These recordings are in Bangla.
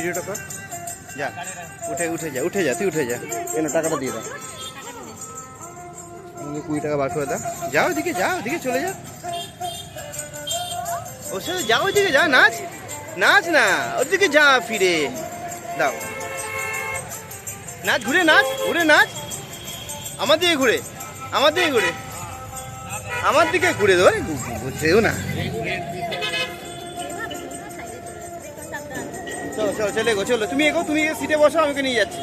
ভিডিওটা কর, যা উঠে যা, তুই উঠে যা, কেন টাকাটা দিয়ে দাও, 20 টাকা বার করে দাও। যাও ওদিকে, চলে যা, ওর সাথে যাও, ওইদিকে যা, নাচ না, ওদিকে যা, ফিরে দাও, নাচ, ঘুরে নাচ, আমার দিকে ঘুরে দেবো, বুঝছেও না। চলো তুমি এগো, সিটে বসো, আমাকে নিয়ে যাচ্ছি।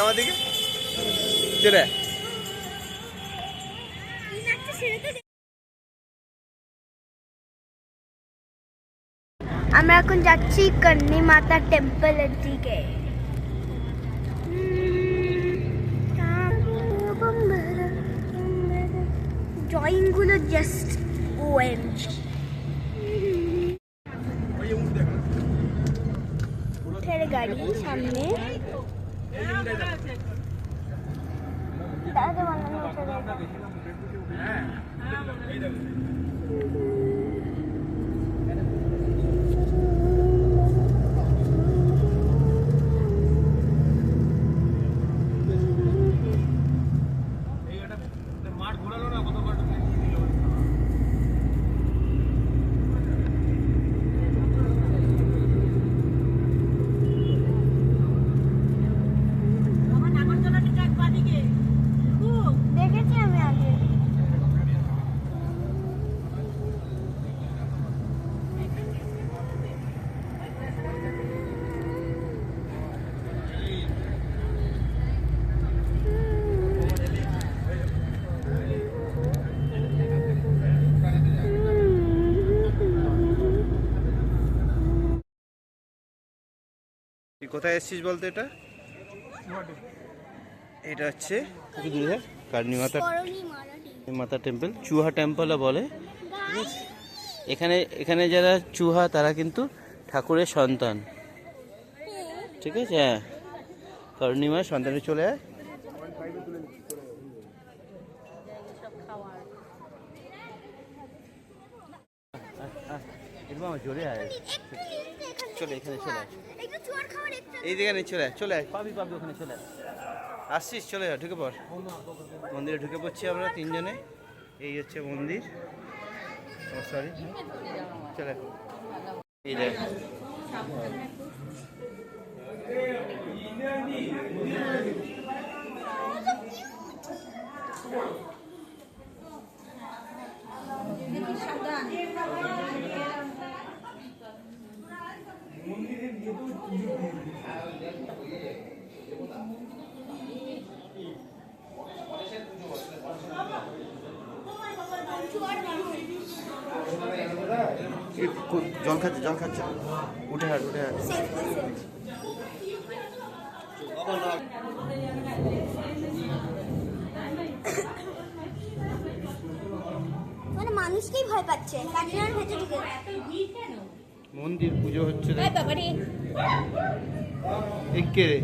আমার দিকে চলে, আমরা এখন যাচ্ছি কর্ণী মাতা টেম্পলের দিকে। ড্রয়িং গুলো জাস্ট ওএমজি। উঠের গাড়ি সামনে, দাদা বানানো দেখেছি আমি আগে। কোথায় এসেছিস বলতো? এটা হচ্ছে কর্ণী মাতা টেম্পল, চুহা টেম্পলও বলে। এখানে যারা চুহা তারা কিন্তু ঠাকুরের সন্তান, ঠিক আছে? হ্যাঁ, কর্ণীমার সন্তানে চলে আয়। জোরে আয়, চলে এখানে, চলে আয়, এই দিকে চলে আয়, পাবি ওখানে, চলে আয়, আসছিস, চলে যা, ঢুকে পড়। মন্দিরে ঢুকে পড়ছি আমরা তিনজনে, এই হচ্ছে মন্দির, সরি, চলে এই দেখ। জল খাচ্ছে, উঠে হাট। মানে মানুষকেই ভয় পাচ্ছে, কাজিরার ভেতরে ঢুকে। মন্দির পুজো হচ্ছে, কে রে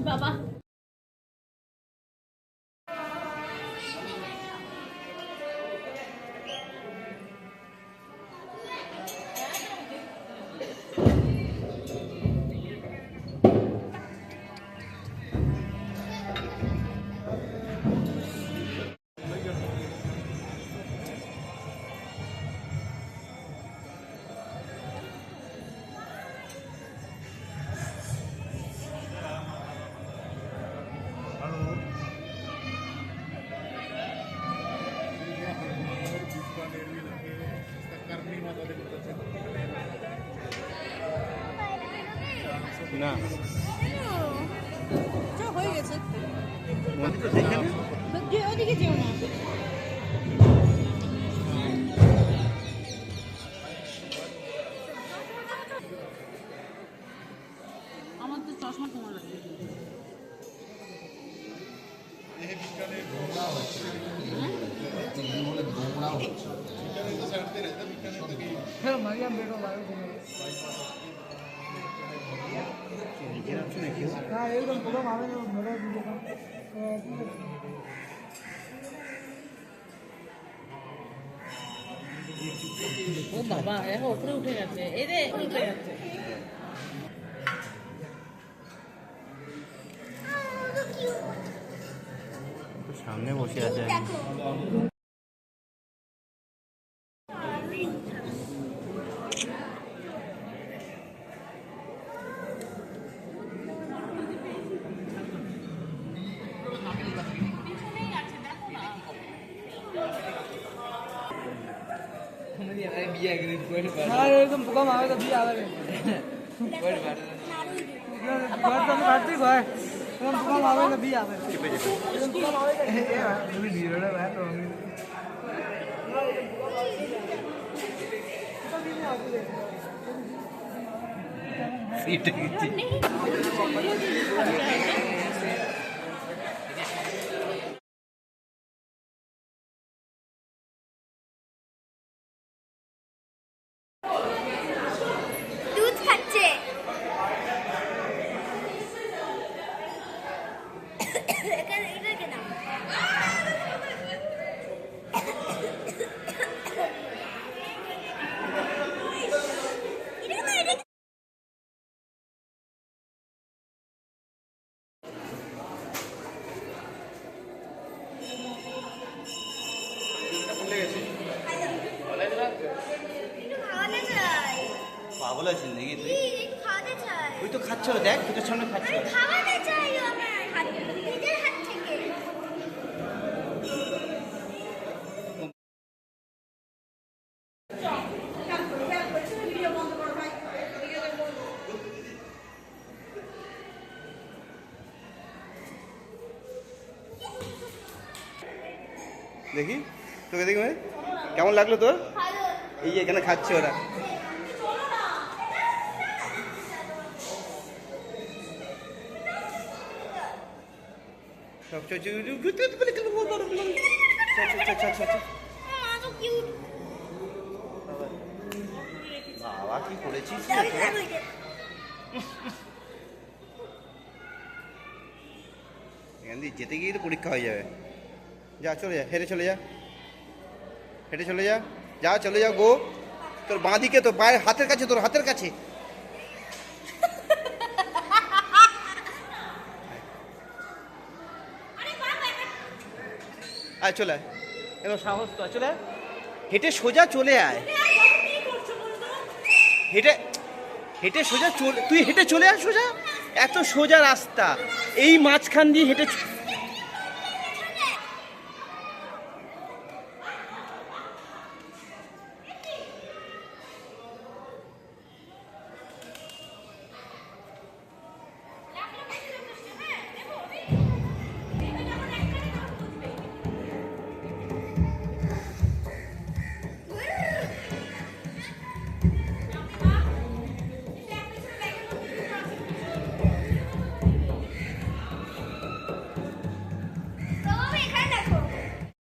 বাবা? না হয়ে গেছে, মন্দির দেখে ওদিকে যেও না। আমার তো চশমা কমা লাগে। एकदम पूरा ও বাবা দেখো উপরে উঠে গেছে এই রে উঠে গেছে সামনে বসে আছে দেখো एकदम भूकंप आवे तो भी आवे घर तो काटती भाई एकदम भूकंप आवे तो भी आवे एकदम भूकंप आवे तो भी नीरो ना मैं तो सीट खींची দুধ খাচ্ছে এটাকে না খাওয়াতে চাই পাগল আছিস নাকি তুই খাওয়াতে চাই তুই তো খাচ্ছ দেখ তোর সামনে খাচ্ছ খাওয়াতে চাই আমার নিজের হাত থেকে দেখি তোকে দেখি ভাই কেমন লাগলো তোর ভালো এই যে এখানে খাচ্ছে ওরা সব তো কিউট বাবা কি করেছিস এখান দিয়ে যেতে গিয়ে তো পরীক্ষা হয়ে যাবে যা চলে যা হেঁটে চলে যা হেঁটে চলে যা যা চলে যা গো তোর বাঁ দিকে তো পায়ের হাতের কাছে তোর হাতের কাছে আয় চলে আয় এবার সাহস তো চলে আয় হেঁটে সোজা চলে আয় হেঁটে হেঁটে সোজা চলে তুই হেঁটে চলে আয় সোজা এত সোজা রাস্তা এই মাঝখান দিয়ে হেঁটে